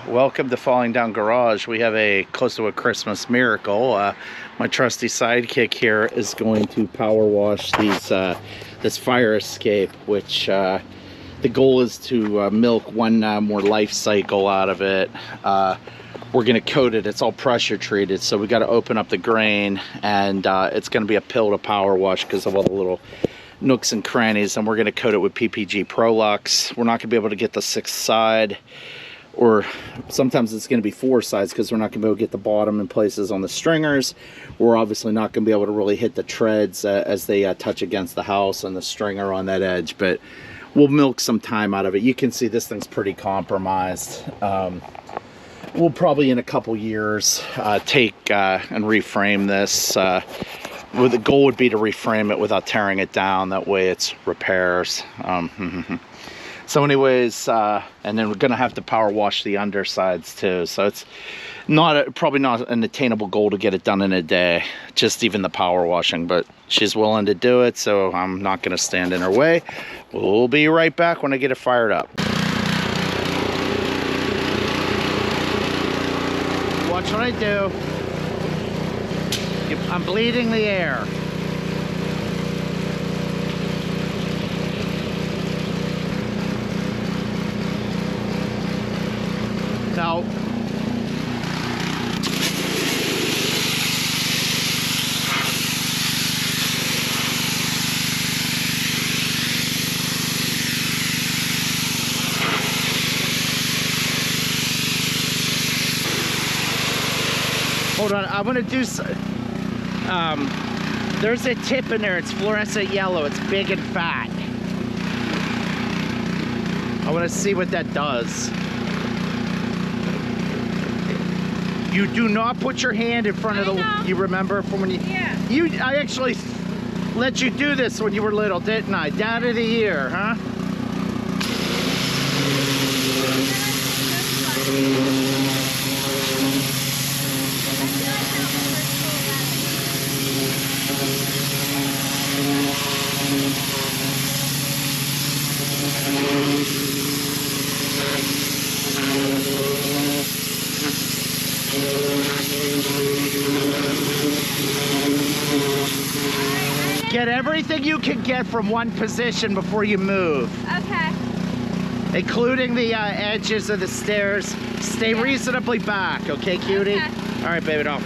Welcome to Falling Down Garage. We have a close to a Christmas miracle. My trusty sidekick here is going to power wash these this fire escape, which the goal is to milk one more life cycle out of it. We're going to coat it. It's all pressure treated, so we got to open up the grain, and it's going to be a pill to power wash because of all the little nooks and crannies, and we're going to coat it with PPG ProLuxe. We're not going to be able to get the 6th side, or sometimes it's going to be 4 sides because we're not going to be able to get the bottom in places on the stringers. We're obviously not going to be able to really hit the treads as they touch against the house and the stringer on that edge, but we'll milk some time out of it. You can see this thing's pretty compromised. We'll probably in a couple years take and reframe this. Well, the goal would be to reframe it without tearing it down. That way it's repairs. So anyways, and then we're gonna have to power wash the undersides too. So it's not probably not an attainable goal to get it done in a day, just even the power washing, but she's willing to do it, so I'm not gonna stand in her way. We'll be right back when I get it fired up. Watch what I do. I'm bleeding the air. No. Hold on, I'm gonna do there's a tip in there. It's fluorescent yellow. It's big and fat. I want to see what that does. You do not put your hand in front of the... You remember from when you... Yeah. I actually let you do this when you were little, didn't I? Dad of the year, huh? Get everything you can get from one position before you move. Okay. Including the edges of the stairs. Stay reasonably back, okay, cutie? Okay. All right, baby doll.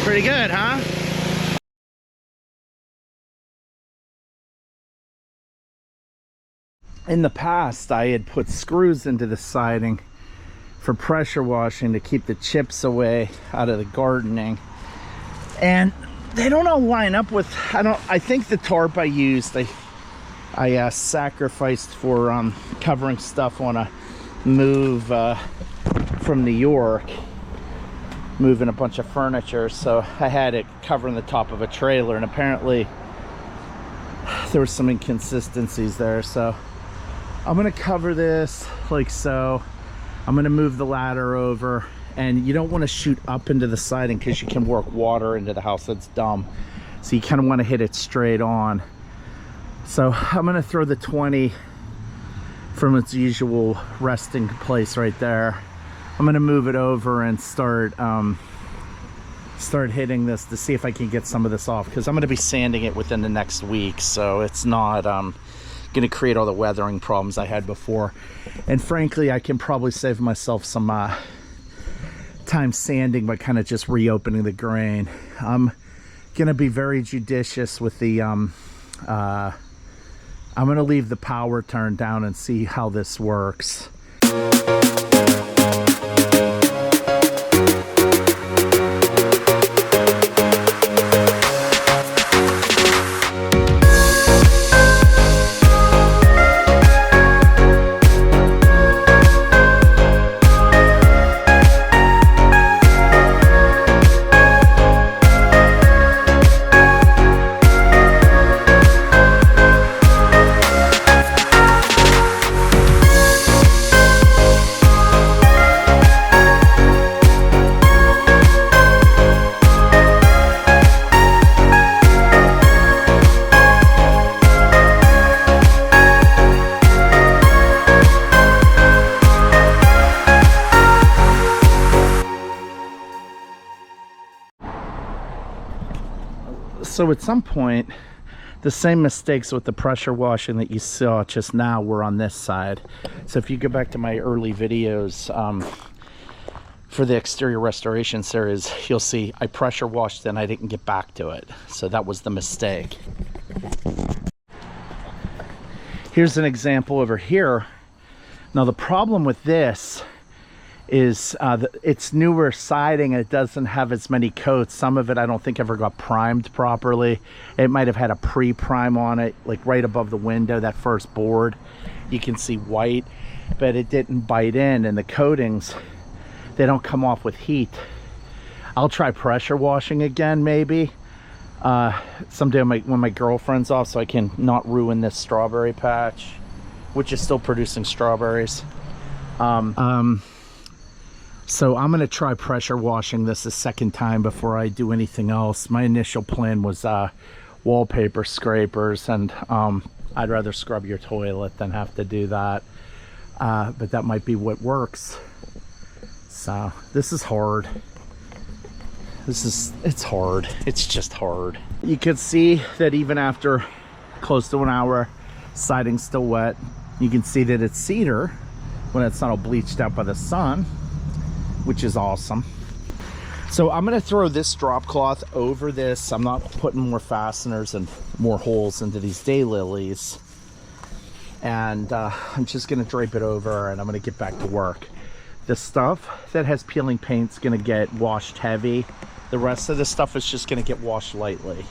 Pretty good, huh? In the past, I had put screws into the siding for pressure washing to keep the chips away out of the gardening. And they don't all line up with, I think the tarp I used, I sacrificed for covering stuff on a move from New York. moving a bunch of furniture, so I had it covering the top of a trailer, and apparently there were some inconsistencies there. So I'm gonna cover this like so. I'm gonna move the ladder over, and you don't want to shoot up into the siding because you can work water into the house. That's dumb. So you kind of want to hit it straight on. So I'm gonna throw the 20 from its usual resting place right there. I'm gonna move it over and start hitting this to see if I can get some of this off, because I'm gonna be sanding it within the next week, so it's not gonna create all the weathering problems I had before. And frankly, I can probably save myself some time sanding by kind of just reopening the grain. I'm gonna be very judicious with the I'm gonna leave the power turned down and see how this works. So at some point, the same mistakes with the pressure washing that you saw just now were on this side. So if you go back to my early videos for the exterior restoration series, you'll see I pressure washed and I didn't get back to it. So that was the mistake. Here's an example over here. Now the problem with this is it's newer siding and it doesn't have as many coats. Some of it I don't think ever got primed properly. It might have had a pre-prime on it, like right above the window, that first board. You can see white, but it didn't bite in, and the coatings, they don't come off with heat. I'll try pressure washing again maybe someday when my girlfriend's off, so I can not ruin this strawberry patch, which is still producing strawberries. So I'm gonna try pressure washing this a second time before I do anything else. My initial plan was wallpaper scrapers, and I'd rather scrub your toilet than have to do that. But that might be what works. So this is hard. It's hard. It's just hard. You can see that even after close to an hour, siding's still wet. You can see that it's cedar when it's not all bleached out by the sun, which is awesome. So I'm gonna throw this drop cloth over this. I'm not putting more fasteners and more holes into these daylilies. And I'm just gonna drape it over, and I'm gonna get back to work. The stuff that has peeling paint's gonna get washed heavy. The rest of the stuff is just gonna get washed lightly.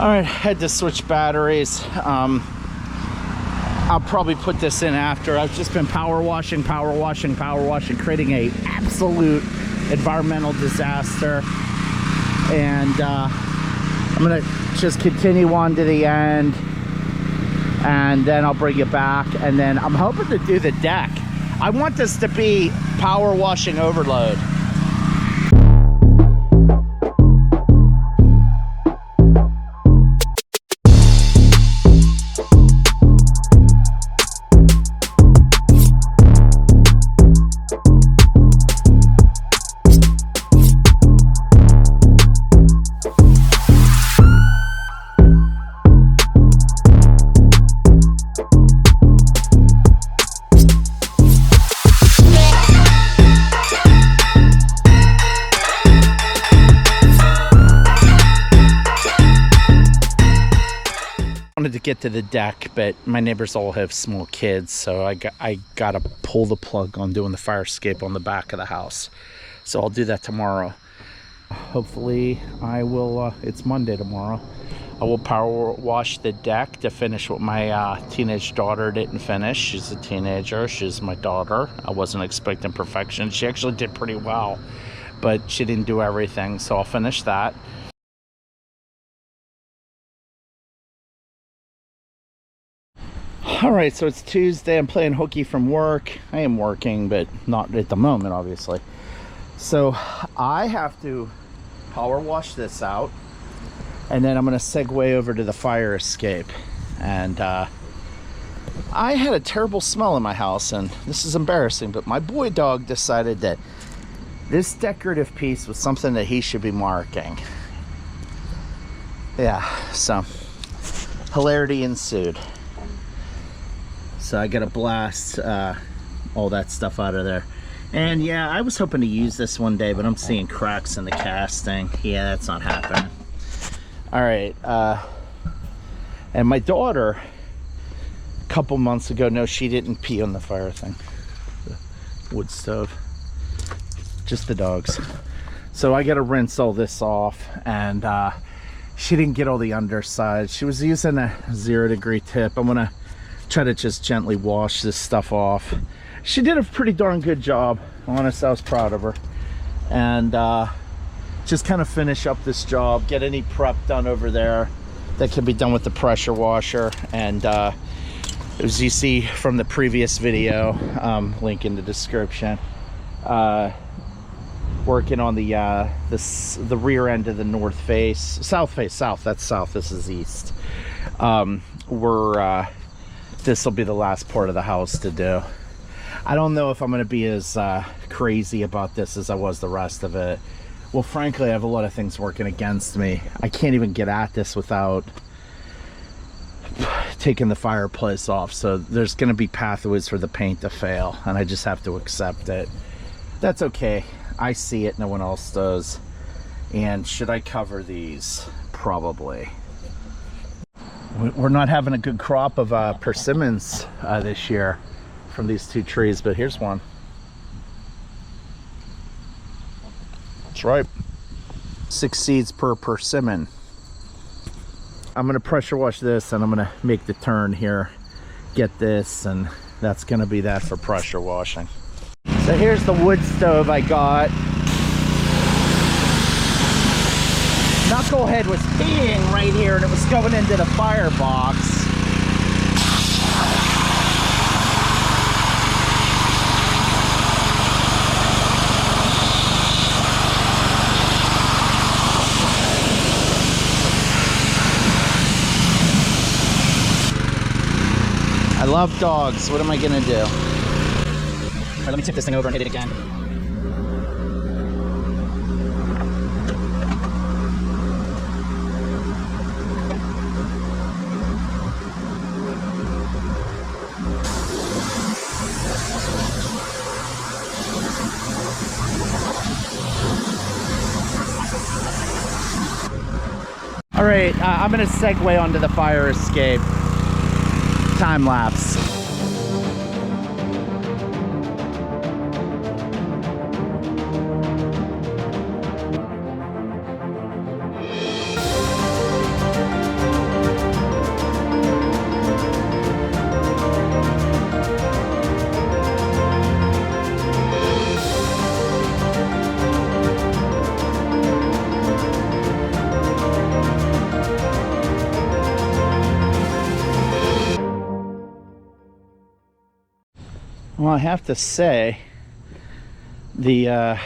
All right, had to switch batteries. I'll probably put this in after. I've just been power washing, creating a absolute environmental disaster. And I'm gonna just continue on to the end, and then I'll bring it back. And then I'm hoping to do the deck. I want this to be power washing overload. To get to the deck, but my neighbors all have small kids, so I gotta pull the plug on doing the fire escape on the back of the house. So I'll do that tomorrow. Hopefully I will, it's Monday tomorrow. I will power wash the deck to finish what my teenage daughter didn't finish. She's a teenager, she's my daughter. I wasn't expecting perfection. She actually did pretty well, but she didn't do everything, so I'll finish that. All right, so it's Tuesday. I'm playing hooky from work. I am working, but not at the moment, obviously. So I have to power wash this out, and then I'm going to segue over to the fire escape. And I had a terrible smell in my house, and this is embarrassing, but my boy dog decided that this decorative piece was something that he should be marking. Yeah, so hilarity ensued. So I gotta blast all that stuff out of there. And yeah, I was hoping to use this one day, but I'm seeing cracks in the casting. Yeah, that's not happening. All right, and my daughter, a couple months ago, no, she didn't pee on the fire thing, the wood stove, just the dogs. So I gotta rinse all this off, and she didn't get all the underside. She was using a 0-degree tip. I'm gonna try to just gently wash this stuff off. She did a pretty darn good job. Honest, I was proud of her. And just kind of finish up this job, get any prep done over there that can be done with the pressure washer. And as you see from the previous video, link in the description, working on the rear end of the north face, south face, south, that's south, this is east. This will be the last part of the house to do. I don't know if I'm going to be as crazy about this as I was the rest of it. Well, frankly, I have a lot of things working against me. I can't even get at this without taking the fireplace off. So there's going to be pathways for the paint to fail, and I just have to accept it. That's okay. I see it, no one else does. And should I cover these? Probably. We're not having a good crop of persimmons this year from these two trees, but here's one. That's right. 6 seeds per persimmon. I'm gonna pressure wash this, and I'm gonna make the turn here, get this, and that's gonna be that for pressure washing. So here's the wood stove I got. Knucklehead was peeing right here, and it was going into the firebox. I love dogs. What am I gonna do? All right, let me tip this thing over and hit it again. All right, I'm gonna segue onto the fire escape. Time lapse. Well, I have to say, the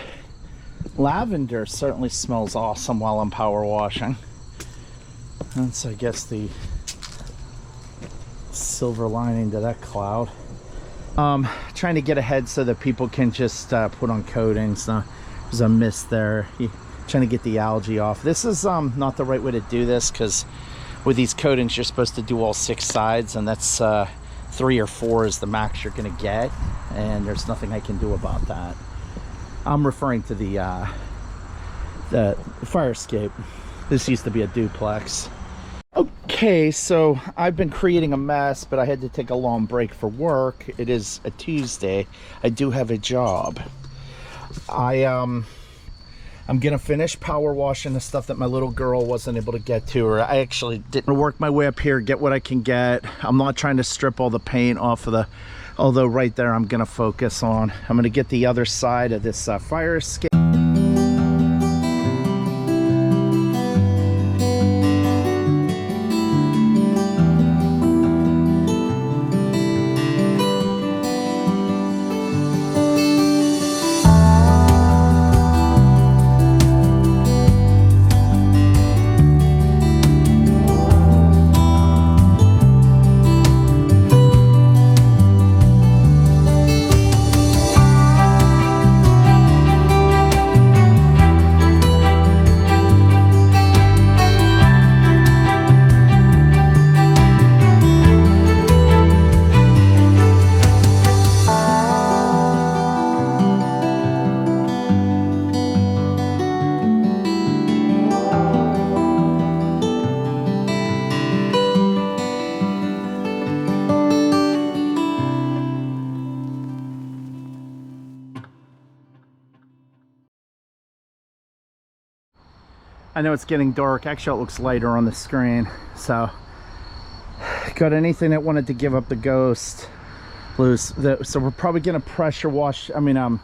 lavender certainly smells awesome while I'm power washing. That's, I guess, the silver lining to that cloud. Trying to get ahead so that people can just put on coatings. There's a mist there. Trying to get the algae off. This is not the right way to do this, because with these coatings you're supposed to do all 6 sides, and that's 3 or 4 is the max you're gonna get, and there's nothing I can do about that. I'm referring to the fire escape. This used to be a duplex. Okay, so I've been creating a mess, but I had to take a long break for work. It is a Tuesday. I do have a job. I'm gonna finish power washing the stuff that my little girl wasn't able to get to, or I actually didn't work my way up here, get what I can get. I'm not trying to strip all the paint off of the, although right there I'm gonna focus on. I'm gonna get the other side of this fire escape. I know it's getting dark. Actually, it looks lighter on the screen. So, got anything that wanted to give up the ghost loose. So we're probably gonna pressure wash. I mean,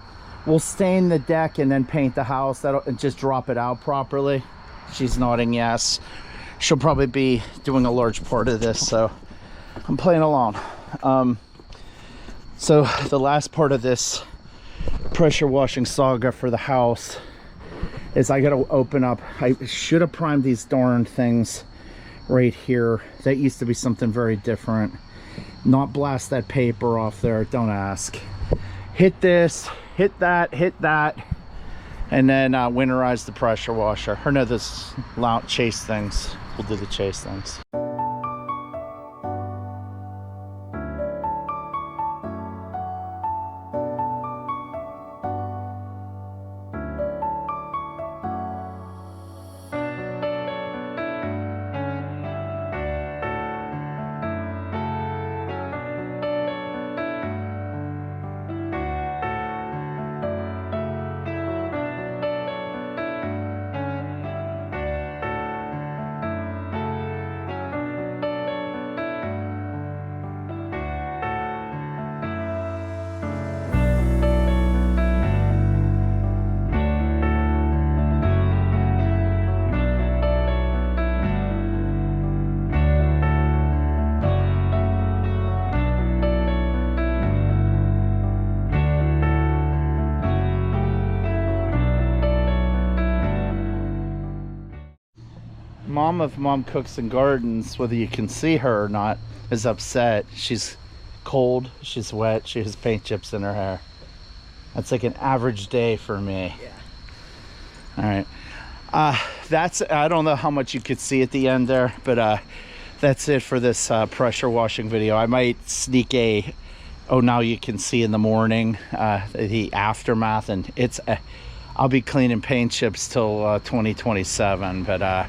we'll stain the deck and then paint the house. And just drop it out properly. She's nodding yes. She'll probably be doing a large part of this, so I'm playing along. So the last part of this pressure washing saga for the house is I gotta open up. I should have primed these darn things right here. That used to be something very different. Not blast that paper off there, don't ask. Hit this, hit that, and then winterize the pressure washer. Or no, this chase things. We'll do the chase things. Mom of Mom Cooks and Gardens, whether you can see her or not, is upset. She's cold, she's wet, she has paint chips in her hair. That's like an average day for me. Yeah. All right. That's, I don't know how much you could see at the end there, but that's it for this pressure washing video. I might sneak a, oh, now you can see in the morning, the aftermath, and it's, I'll be cleaning paint chips till 2027, but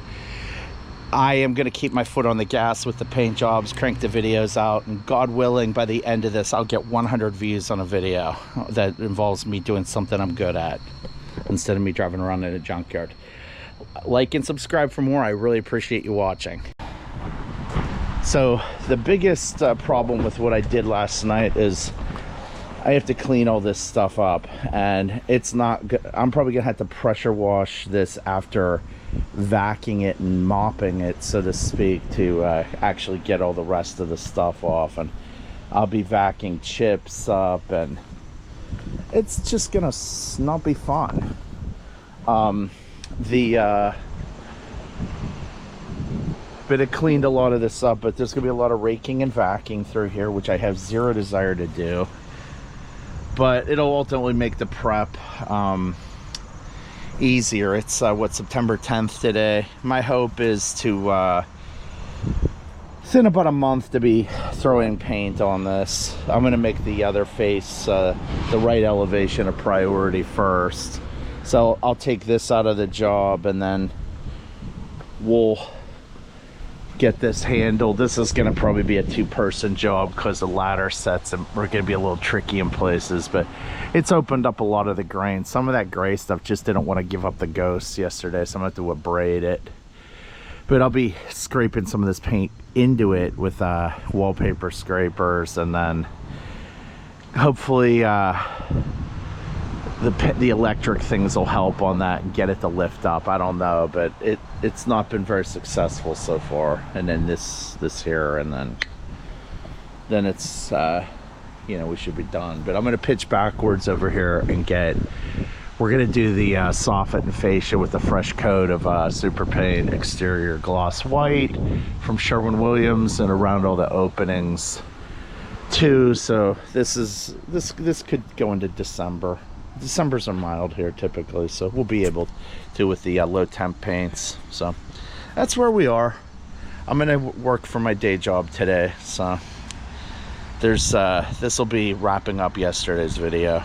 I am going to keep my foot on the gas with the paint jobs, crank the videos out, and God willing, by the end of this, I'll get 100 views on a video that involves me doing something I'm good at, instead of me driving around in a junkyard. Like and subscribe for more. I really appreciate you watching. So the biggest problem with what I did last night is I have to clean all this stuff up, and it's not good. I'm probably gonna have to pressure wash this after vacuuming it and mopping it, so to speak, to actually get all the rest of the stuff off. And I'll be vacuuming chips up, and it's just gonna not be fun. But it cleaned a lot of this up, but there's gonna be a lot of raking and vacuuming through here, which I have zero desire to do. But it'll ultimately make the prep easier. It's what, September 10th today. My hope is to within about a month to be throwing paint on this. I'm gonna make the other face, the right elevation, a priority first. So I'll take this out of the job, and then we'll get this handled. This is gonna probably be a two-person job because the ladder sets are gonna be a little tricky in places, but it's opened up a lot of the grain. Some of that gray stuff just didn't want to give up the ghost yesterday, so I'm gonna have to abrade it. But I'll be scraping some of this paint into it with wallpaper scrapers, and then hopefully the electric things will help on that and get it to lift up. I don't know, but it's not been very successful so far. And then this here, and then it's you know, we should be done. But I'm gonna pitch backwards over here and we're gonna do the soffit and fascia with a fresh coat of super paint exterior gloss white from Sherwin-Williams, and around all the openings too. So this could go into December. Decembers are mild here typically, so we'll be able to with the low temp paints. So that's where we are. I'm gonna work for my day job today, so there's this will be wrapping up yesterday's video.